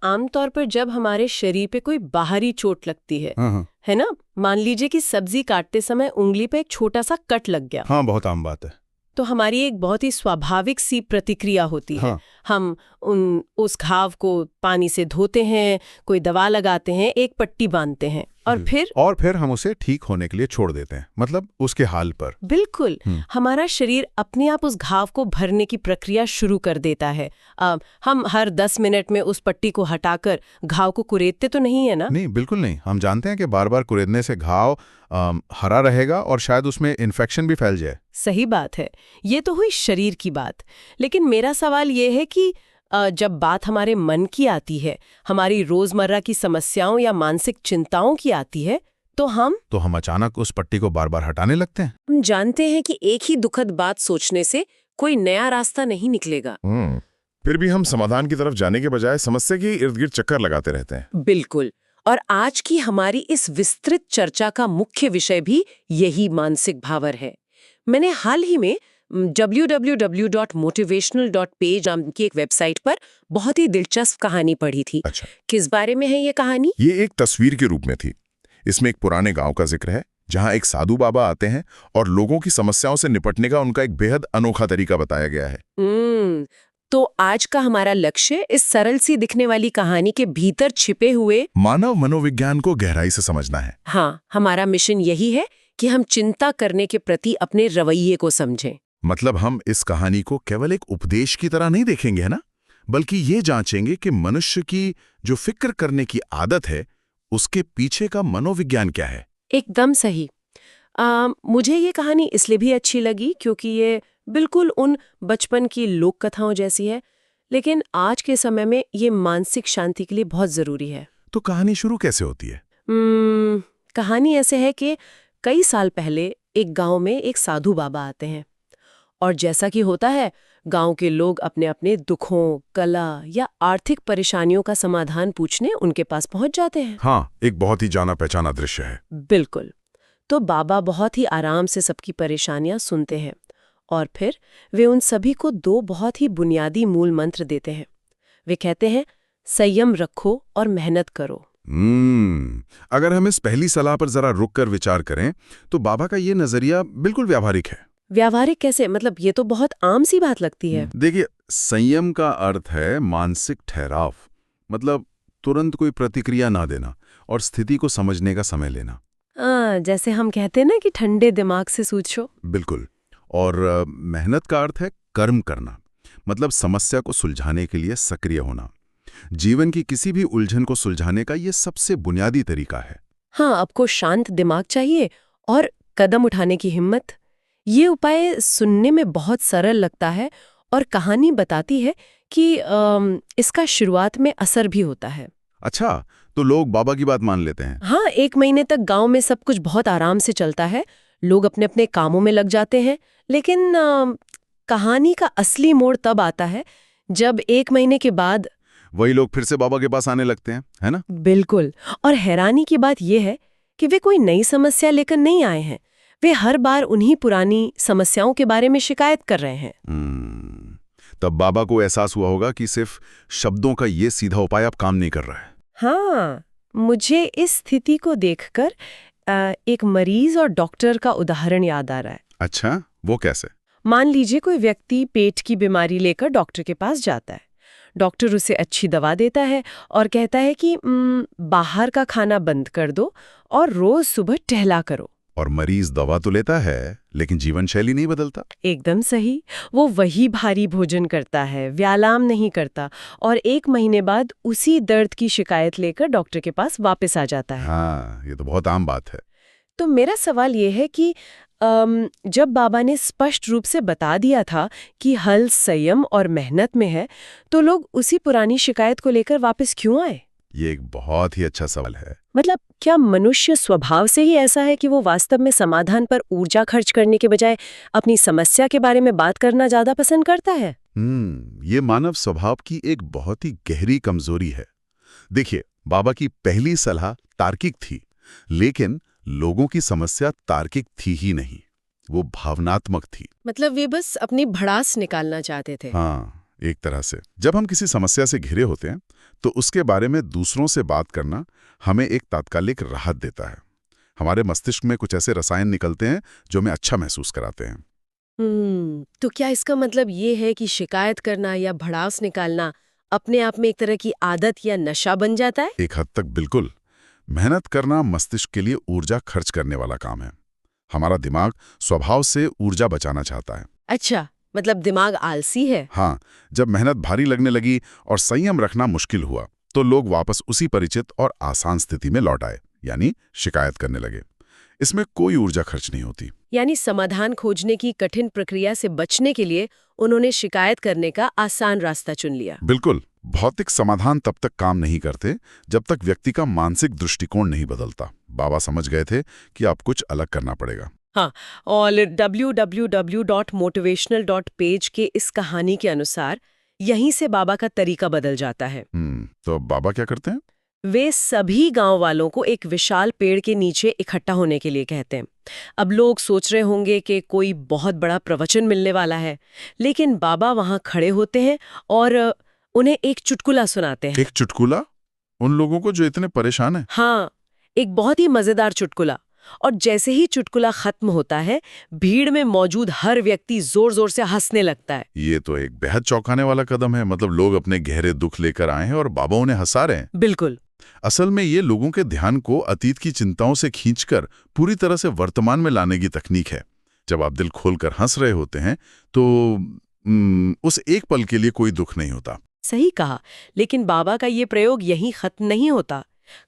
आमतौर पर जब हमारे शरीर पे कोई बाहरी चोट लगती है हाँ हाँ है ना, मान लीजिए कि सब्जी काटते समय उंगली पे एक छोटा सा कट लग गया, हाँ, बहुत आम बात है। तो हमारी एक बहुत ही स्वाभाविक सी प्रतिक्रिया होती है। हाँ। हम उस घाव को पानी से धोते हैं, कोई दवा लगाते हैं, एक पट्टी बांधते हैं और फिर हम उसे ठीक होने के लिए छोड़ देते हैं, मतलब उसके हाल पर। बिल्कुल हमारा शरीर अपने आप उस घाव को भरने की प्रक्रिया शुरू कर देता है। हम हर 10 मिनट में उस पट्टी को हटाकर घाव को कुरेदते तो नहीं है ना? नहीं, बिल्कुल नहीं। हम जानते हैं कि बार बार कुरेदने से घाव हरा रहेगा और शायद उसमें इन्फेक्शन भी फैल जाए। सही बात है, ये तो हुई शरीर की बात। लेकिन मेरा सवाल ये है कि जब बात हमारे मन की आती है, हमारी रोजमर्रा की समस्याओं या मानसिक चिंताओं की आती है, तो हम अचानक उस पट्टी को बार बार हटाने लगते हैं। हम जानते हैं कि एक ही दुखद बात सोचने से कोई नया रास्ता नहीं निकलेगा। फिर भी हम समाधान की तरफ जाने के बजाय समस्या के इर्द गिर्द चक्कर लगाते रहते हैं। बिल्कुल। और आज की हमारी इस विस्तृत चर्चा का मुख्य विषय भी यही मानसिक भावर है। मैंने हाल ही में www.motivational.page नाम की एक वेबसाइट पर बहुत ही दिलचस्प कहानी पढ़ी थी। अच्छा। किस बारे में है ये कहानी? ये एक तस्वीर के रूप में थी। इसमें एक पुराने गांव का जिक्र है जहां एक साधु बाबा आते हैं और लोगों की समस्याओं से निपटने का उनका एक बेहद अनोखा तरीका बताया गया है। तो आज का हमारा लक्ष्य इस सरल सी दिखने वाली कहानी के भीतर छिपे हुए मानव मनोविज्ञान को गहराई से समझना है। हाँ, हमारा मिशन यही है कि हम चिंता करने के प्रति अपने रवैये को समझें। मतलब हम इस कहानी को केवल एक उपदेश की तरह नहीं देखेंगे, है ना, बल्कि ये जांचेंगे कि मनुष्य की जो फिक्र करने की आदत है उसके पीछे का मनोविज्ञान क्या है। एकदम सही। मुझे ये कहानी इसलिए भी अच्छी लगी क्योंकि ये बिल्कुल उन बचपन की लोक कथाओं जैसी है, लेकिन आज के समय में ये मानसिक शांति के लिए बहुत जरूरी है। तो कहानी शुरू कैसे होती है? कहानी ऐसे है कि कई साल पहले एक गांव में एक साधु बाबा आते हैं और जैसा कि होता है, गांव के लोग अपने अपने दुखों, कला या आर्थिक परेशानियों का समाधान पूछने उनके पास पहुंच जाते हैं। हाँ, एक बहुत ही जाना पहचाना दृश्य है। बिल्कुल। तो बाबा बहुत ही आराम से सबकी परेशानियां सुनते हैं और फिर वे उन सभी को 2 बहुत ही बुनियादी मूल मंत्र देते हैं। वे कहते हैं, संयम रखो और मेहनत करो। अगर हम इस पहली सलाह पर जरा रुक कर विचार करें तो बाबा का ये नजरिया बिल्कुल व्यावहारिक है। व्यावहारिक कैसे? मतलब ये तो बहुत आम सी बात लगती है। देखिए, संयम का अर्थ है मानसिक ठहराव, मतलब तुरंत कोई प्रतिक्रिया ना देना और स्थिति को समझने का समय लेना। जैसे हम कहते हैं ना कि ठंडे दिमाग से सोचो। बिल्कुल। और मेहनत का अर्थ है कर्म करना, मतलब समस्या को सुलझाने के लिए सक्रिय होना। जीवन की किसी भी उलझन को सुलझाने का ये सबसे बुनियादी तरीका है। हाँ, आपको शांत दिमाग चाहिए और कदम उठाने की हिम्मत। ये उपाय सुनने में बहुत सरल लगता है और कहानी बताती है कि इसका शुरुआत में असर भी होता है। अच्छा, तो लोग बाबा की बात मान लेते हैं? हाँ, 1 महीने तक गांव में सब कुछ बहुत आराम से चलता है। लोग अपने अपने कामों में लग जाते हैं। लेकिन कहानी का असली मोड़ तब आता है जब 1 महीने के बाद वही लोग फिर से बाबा के पास आने लगते हैं, है ना? बिल्कुल। और हैरानी की बात यह है कि वे कोई नई समस्या लेकर नहीं आए हैं। वे हर बार उन्हीं पुरानी समस्याओं के बारे में शिकायत कर रहे हैं। तब बाबा को एहसास हुआ होगा कि सिर्फ शब्दों का ये सीधा उपाय अब काम नहीं कर रहा है। हाँ, मुझे इस स्थिति को देखकर एक मरीज और डॉक्टर का उदाहरण याद आ रहा है। अच्छा, वो कैसे? मान लीजिए कोई व्यक्ति पेट की बीमारी लेकर डॉक्टर के पास जाता है। डॉक्टर उसे अच्छी दवा देता है और कहता है कि बाहर का खाना बंद कर दो और रोज सुबह टहला करो। और मरीज दवा तो लेता है, लेकिन जीवन शैली नहीं बदलता। एकदम सही। वो वही भारी भोजन करता है, व्यायाम नहीं करता और 1 महीने बाद उसी दर्द की शिकायत लेकर डॉक्टर के पास वापस आ जाता है। हाँ, ये तो बहुत आम बात है। तो मेरा सवाल ये है कि जब बाबा ने स्पष्ट रूप से बता दिया था कि हल संयम और मेहनत में है, तो लोग उसी पुरानी शिकायत को लेकर वापस क्यों आए? ये एक बहुत ही अच्छा सवाल है। मतलब क्या मनुष्य स्वभाव से ही ऐसा है कि वो वास्तव में समाधान पर ऊर्जा खर्च करने के बजाय अपनी समस्या के बारे में बात करना ज्यादा पसंद करता है? ये मानव स्वभाव की एक बहुत ही गहरी कमजोरी है। देखिए, बाबा की पहली सलाह तार्किक थी, लेकिन लोगों की समस्या तार्किक थी ही नहीं, वो भावनात्मक थी। मतलब वे बस अपनी भड़ास निकालना चाहते थे। हाँ, एक तरह से जब हम किसी समस्या से घिरे होते हैं तो उसके बारे में दूसरों से बात करना हमें एक तात्कालिक राहत देता है। हमारे मस्तिष्क में कुछ ऐसे रसायन निकलते हैं जो हमें अच्छा महसूस कराते हैं। तो क्या इसका मतलब ये है कि शिकायत करना या भड़ास निकालना अपने आप में एक तरह की आदत या नशा बन जाता है? एक हद तक बिल्कुल। मेहनत करना मस्तिष्क के लिए ऊर्जा खर्च करने वाला काम है। हमारा दिमाग स्वभाव से ऊर्जा बचाना चाहता है। अच्छा, मतलब दिमाग आलसी है? हाँ, जब मेहनत भारी लगने लगी और संयम रखना मुश्किल हुआ तो लोग वापस उसी परिचित और आसान स्थिति में लौट आए, यानी शिकायत करने लगे। इसमें कोई ऊर्जा खर्च नहीं होती। यानी समाधान खोजने की कठिन प्रक्रिया से बचने के लिए उन्होंने शिकायत करने का आसान रास्ता चुन लिया। बिल्कुल। भौतिक समाधान तब तक काम नहीं करते जब तक व्यक्ति का मानसिक दृष्टिकोण नहीं बदलता। बाबा समझ गए थे कि अब कुछ अलग करना पड़ेगा। हाँ, और www.motivational.page के इस कहानी के अनुसार यहीं से बाबा का तरीका बदल जाता है। तो अब बाबा क्या करते हैं? वे सभी गांव वालों को एक विशाल पेड़ के नीचे इकट्ठा होने के लिए कहते हैं। अब लोग सोच रहे होंगे कि कोई बहुत बड़ा प्रवचन मिलने वाला है, लेकिन बाबा वहां खड़े होते हैं और उन्हें एक चुटकुला सुनाते हैं। एक चुटकुला? उन लोगों को जो इतने परेशान हैं? हाँ, एक बहुत ही मजेदार चुटकुला। और जैसे ही चुटकुला खत्म होता है, भीड़ में मौजूद हर व्यक्ति जोर जोर से हंसने लगता है। ये तो एक बेहद चौंकाने वाला कदम है। मतलब लोग अपने गहरे दुख लेकर आए हैं और बाबा उन्हें हंसा रहे हैं। बिल्कुल। असल में ये लोगों के ध्यान को अतीत की चिंताओं से खींचकर पूरी तरह से वर्तमान में लाने की तकनीक है। जब आप दिल खोलकर हंस रहे होते हैं तो उस एक पल के लिए कोई दुख नहीं होता। सही कहा, लेकिन बाबा का ये प्रयोग यहीं खत्म नहीं होता।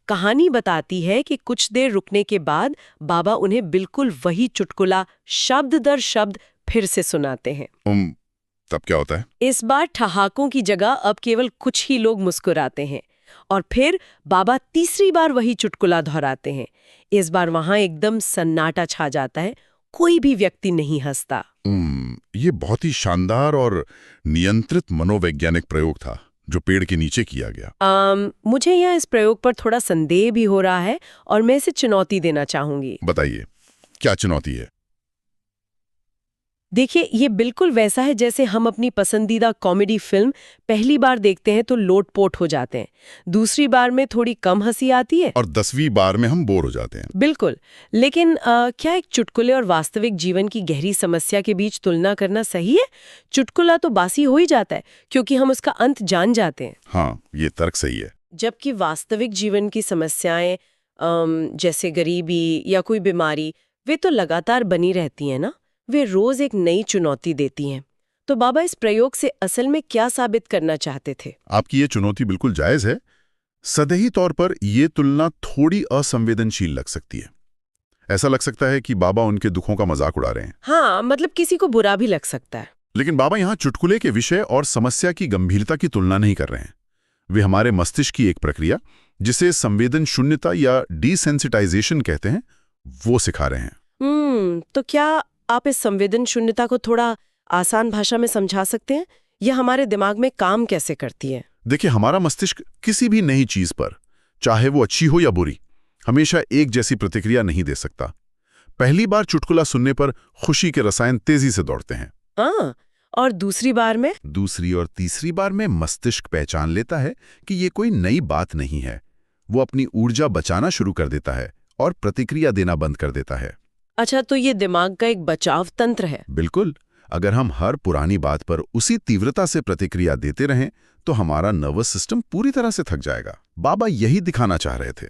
कहानी बताती है कि कुछ देर रुकने के बाद बाबा उन्हें बिल्कुल वही चुटकुला शब्द दर शब्द फिर से सुनाते हैं। तब क्या होता है? इस बार ठहाकों की जगह अब केवल कुछ ही लोग मुस्कुराते हैं। और फिर बाबा तीसरी बार वही चुटकुला दोहराते हैं। इस बार वहां एकदम सन्नाटा छा जाता है, कोई भी व्यक्ति नहीं हंसता। ये बहुत ही शानदार और नियंत्रित मनोवैज्ञानिक प्रयोग था जो पेड़ के नीचे किया गया। मुझे यहाँ इस प्रयोग पर थोड़ा संदेह भी हो रहा है और मैं इसे चुनौती देना चाहूंगी। बताइए, क्या चुनौती है? देखिए, ये बिल्कुल वैसा है जैसे हम अपनी पसंदीदा कॉमेडी फिल्म पहली बार देखते हैं तो लोटपोट हो जाते हैं, दूसरी बार में थोड़ी कम हंसी आती है और 10वीं बार में हम बोर हो जाते हैं। बिल्कुल। लेकिन क्या एक चुटकुले और वास्तविक जीवन की गहरी समस्या के बीच तुलना करना सही है? चुटकुला तो बासी हो ही जाता है क्योंकि हम उसका अंत जान जाते हैं। हाँ, ये तर्क सही है। जबकि वास्तविक जीवन की समस्याएं जैसे गरीबी या कोई बीमारी, वे तो लगातार बनी रहती हैं ना, वे रोज एक नई चुनौती देती हैं। तो बाबा इस प्रयोग से असल में क्या साबित करना चाहते थे? आपकी ये चुनौती बिल्कुल जायज है। सतही तौर पर ये तुलना थोड़ी असंवेदनशील लग सकती है। ऐसा लग सकता है कि बाबा उनके दुखों का मजाक उड़ा रहे हैं। हाँ, मतलब किसी को बुरा भी लग सकता है। लेकिन बाबा यहाँ चुटकुले के विषय और समस्या की गंभीरता की तुलना नहीं कर रहे हैं। वे हमारे मस्तिष्क की एक प्रक्रिया, जिसे संवेदन शून्यता या डिसेंसिटाइजेशन कहते हैं, वो सिखा रहे हैं। तो क्या आप इस संवेदन शून्यता को थोड़ा आसान भाषा में समझा सकते हैं? यह हमारे दिमाग में काम कैसे करती है? देखिए, हमारा मस्तिष्क किसी भी नई चीज पर, चाहे वो अच्छी हो या बुरी, हमेशा एक जैसी प्रतिक्रिया नहीं दे सकता। पहली बार चुटकुला सुनने पर खुशी के रसायन तेजी से दौड़ते हैं। हाँ, और दूसरी बार में? दूसरी और तीसरी बार में मस्तिष्क पहचान लेता है कि ये कोई नई बात नहीं है। वो अपनी ऊर्जा बचाना शुरू कर देता है और प्रतिक्रिया देना बंद कर देता है। अच्छा, तो ये दिमाग का एक बचाव तंत्र है। बिल्कुल। अगर हम हर पुरानी बात पर उसी तीव्रता से प्रतिक्रिया देते रहें तो हमारा नर्वस सिस्टम पूरी तरह से थक जाएगा। बाबा यही दिखाना चाह रहे थे।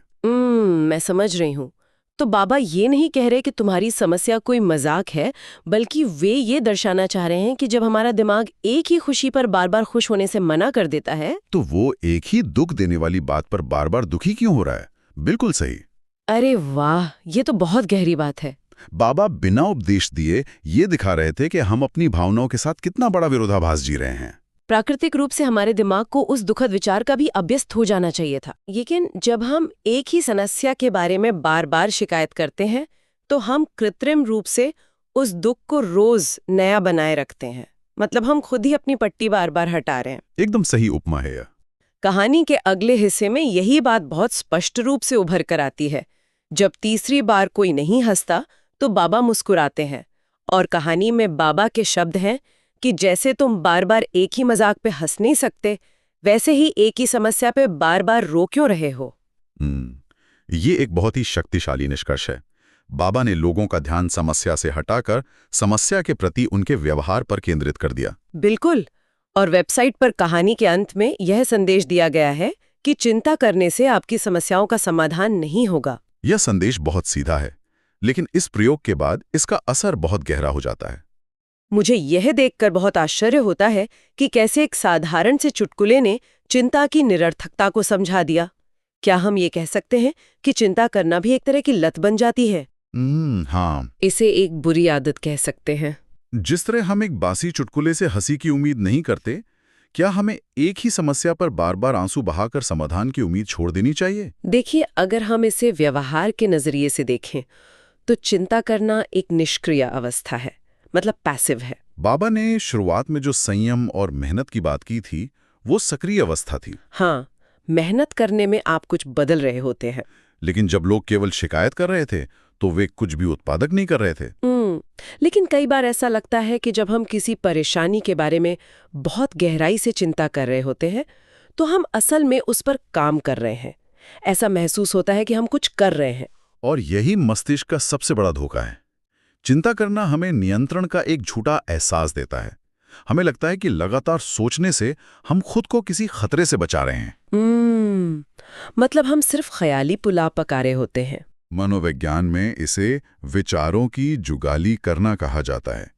मैं समझ रही हूँ। तो बाबा ये नहीं कह रहे कि तुम्हारी समस्या कोई मजाक है, बल्कि वे ये दर्शाना चाह रहे हैं कि जब हमारा दिमाग एक ही खुशी पर बार बार खुश होने से मना कर देता है, तो वो एक ही दुख देने वाली बात पर बार बार दुखी क्यों हो रहा है। बिल्कुल सही। अरे वाह, ये तो बहुत गहरी बात है। बाबा बिना उपदेश दिए ये दिखा रहे थे कि हम अपनी भावनाओं के साथ कितना बड़ा विरोधाभास जी रहे हैं। प्राकृतिक रूप से हमारे दिमाग को उस दुखद विचार का भी अभ्यस्त हो जाना चाहिए था। लेकिन जब हम एक ही समस्या के बारे में बार बार शिकायत करते हैं तो हम कृत्रिम रूप से उस दुख को रोज नया बनाए रखते हैं। मतलब हम खुद ही अपनी पट्टी बार बार हटा रहे हैं। एकदम सही उपमा है यह। कहानी के अगले हिस्से में यही बात बहुत स्पष्ट रूप से उभर कर आती है। जब तीसरी बार कोई नहीं हंसता तो बाबा मुस्कुराते हैं और कहानी में बाबा के शब्द हैं कि जैसे तुम बार बार एक ही मजाक पे हंस नहीं सकते, वैसे ही एक ही समस्या पे बार बार रो क्यों रहे हो। ये एक बहुत ही शक्तिशाली निष्कर्ष है। बाबा ने लोगों का ध्यान समस्या से हटाकर समस्या के प्रति उनके व्यवहार पर केंद्रित कर दिया। बिल्कुल। और वेबसाइट पर कहानी के अंत में यह संदेश दिया गया है कि चिंता करने से आपकी समस्याओं का समाधान नहीं होगा। यह संदेश बहुत सीधा है, लेकिन इस प्रयोग के बाद इसका असर बहुत गहरा हो जाता है। मुझे यह देखकर बहुत आश्चर्य होता है कि कैसे एक साधारण से चुटकुले ने चिंता की निरर्थकता को समझा दिया। क्या हम ये कह सकते हैं कि चिंता करना भी एक तरह की लत बन जाती है? हाँ, इसे एक बुरी आदत कह सकते हैं। जिस तरह हम एक बासी चुटकुले से हंसी की उम्मीद नहीं करते, क्या हमें एक ही समस्या पर बार बार आंसू बहाकर समाधान की उम्मीद छोड़ देनी चाहिए? देखिए, अगर हम इसे व्यवहार के नजरिए से देखें तो चिंता करना एक निष्क्रिय अवस्था है, मतलब पैसिव है। बाबा ने शुरुआत में जो संयम और मेहनत की बात की थी, वो सक्रिय अवस्था थी। हाँ, मेहनत करने में आप कुछ बदल रहे होते हैं। लेकिन जब लोग केवल शिकायत कर रहे थे, तो वे कुछ भी उत्पादक नहीं कर रहे थे। लेकिन कई बार ऐसा लगता है कि जब हम किसी परेशानी के बारे में बहुत गहराई से चिंता कर रहे होते हैं, तो हम असल में उस पर काम कर रहे हैं। ऐसा महसूस होता है कि हम कुछ कर रहे हैं। और यही मस्तिष्क का सबसे बड़ा धोखा है। चिंता करना हमें नियंत्रण का एक झूठा एहसास देता है। हमें लगता है कि लगातार सोचने से हम खुद को किसी खतरे से बचा रहे हैं। मतलब हम सिर्फ ख्याली पुलाव पका रहे होते हैं। मनोविज्ञान में इसे विचारों की जुगाली करना कहा जाता है।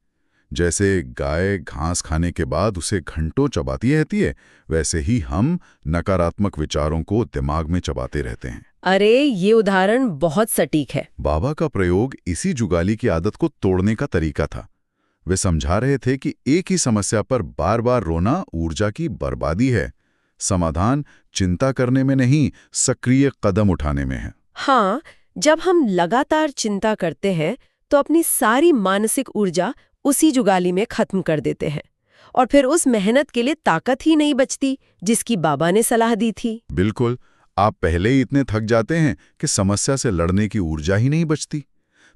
जैसे गाय घास खाने के बाद उसे घंटों चबाती रहती है, वैसे ही हम नकारात्मक विचारों को दिमाग में चबाते रहते हैं। अरे, ये उदाहरण बहुत सटीक है। बाबा का प्रयोग इसी जुगाली की आदत को तोड़ने का तरीका था। वे समझा रहे थे कि एक ही समस्या पर बार बार रोना ऊर्जा की बर्बादी है। समाधान चिंता करने में नहीं, सक्रिय कदम उठाने में है। हाँ, जब हम लगातार चिंता करते हैं तो अपनी सारी मानसिक ऊर्जा उसी जुगाली में खत्म कर देते हैं, और फिर उस मेहनत के लिए ताकत ही नहीं बचती जिसकी बाबा ने सलाह दी थी। बिल्कुल, आप पहले ही इतने थक जाते हैं कि समस्या से लड़ने की ऊर्जा ही नहीं बचती।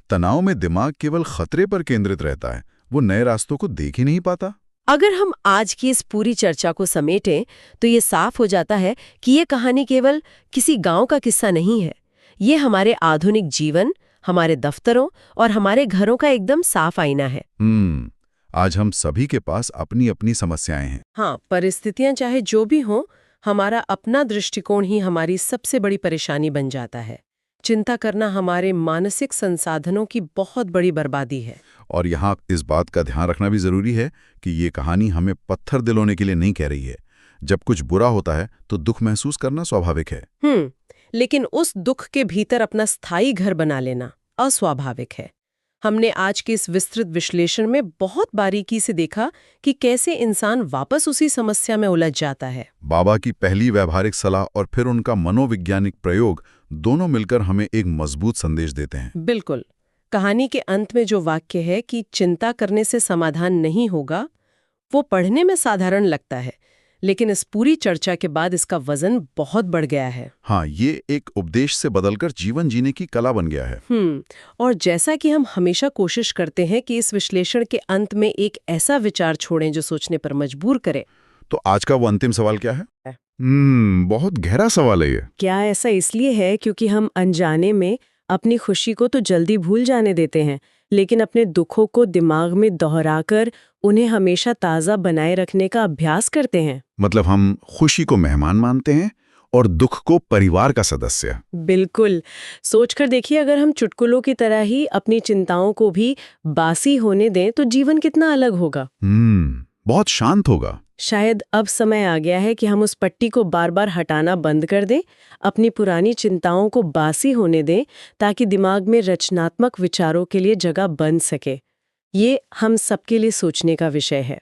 तनाव में दिमाग केवल खतरे पर केंद्रित रहता है, वो नए रास्तों को देख ही नहीं पाता। अगर हम आज की इस पूरी चर्चा को समेटें तो ये साफ हो जाता है कि ये कहानी केवल किसी गांव का किस्सा नहीं है। ये हमारे आधुनिक जीवन, हमारे दफ्तरों और हमारे घरों का एकदम साफ आईना है। आज हम सभी के पास अपनी अपनी समस्याएं हैं। हाँ, परिस्थितियां चाहे जो भी हों, हमारा अपना दृष्टिकोण ही हमारी सबसे बड़ी परेशानी बन जाता है। चिंता करना हमारे मानसिक संसाधनों की बहुत बड़ी बर्बादी है। और यहाँ इस बात का ध्यान रखना भी जरूरी है कि ये कहानी हमें पत्थर दिलोने के लिए नहीं कह रही है। जब कुछ बुरा होता है तो दुख महसूस करना स्वाभाविक है। लेकिन उस दुख के भीतर अपना स्थायी घर बना लेना अस्वाभाविक है। हमने आज के इस विस्तृत विश्लेषण में बहुत बारीकी से देखा कि कैसे इंसान वापस उसी समस्या में उलझ जाता है। बाबा की पहली व्यावहारिक सलाह और फिर उनका मनोवैज्ञानिक प्रयोग दोनों मिलकर हमें एक मजबूत संदेश देते हैं। बिल्कुल। कहानी के अंत में जो वाक्य है कि चिंता करने से समाधान नहीं होगा, वो पढ़ने में साधारण लगता है, लेकिन इस पूरी चर्चा के बाद इसका वजन बहुत बढ़ गया है। हाँ, ये एक उपदेश से बदलकर जीवन जीने की कला बन गया है। और जैसा कि हम हमेशा कोशिश करते हैं कि इस विश्लेषण के अंत में एक ऐसा विचार छोड़ें जो सोचने पर मजबूर करे, तो आज का वो अंतिम सवाल क्या है? बहुत गहरा सवाल है ये। क्या ऐसा इसलिए है क्योंकि हम अनजाने में अपनी खुशी को तो जल्दी भूल जाने देते हैं, लेकिन अपने दुखों को दिमाग में दोहराकर उन्हें हमेशा ताज़ा बनाए रखने का अभ्यास करते हैं। मतलब हम खुशी को मेहमान मानते हैं और दुख को परिवार का सदस्य। बिल्कुल। सोचकर देखिए, अगर हम चुटकुलों की तरह ही अपनी चिंताओं को भी बासी होने दें तो जीवन कितना अलग होगा। बहुत शांत होगा। शायद अब समय आ गया है कि हम उस पट्टी को बार बार हटाना बंद कर दें, अपनी पुरानी चिंताओं को बासी होने दें, ताकि दिमाग में रचनात्मक विचारों के लिए जगह बन सके। ये हम सबके लिए सोचने का विषय है।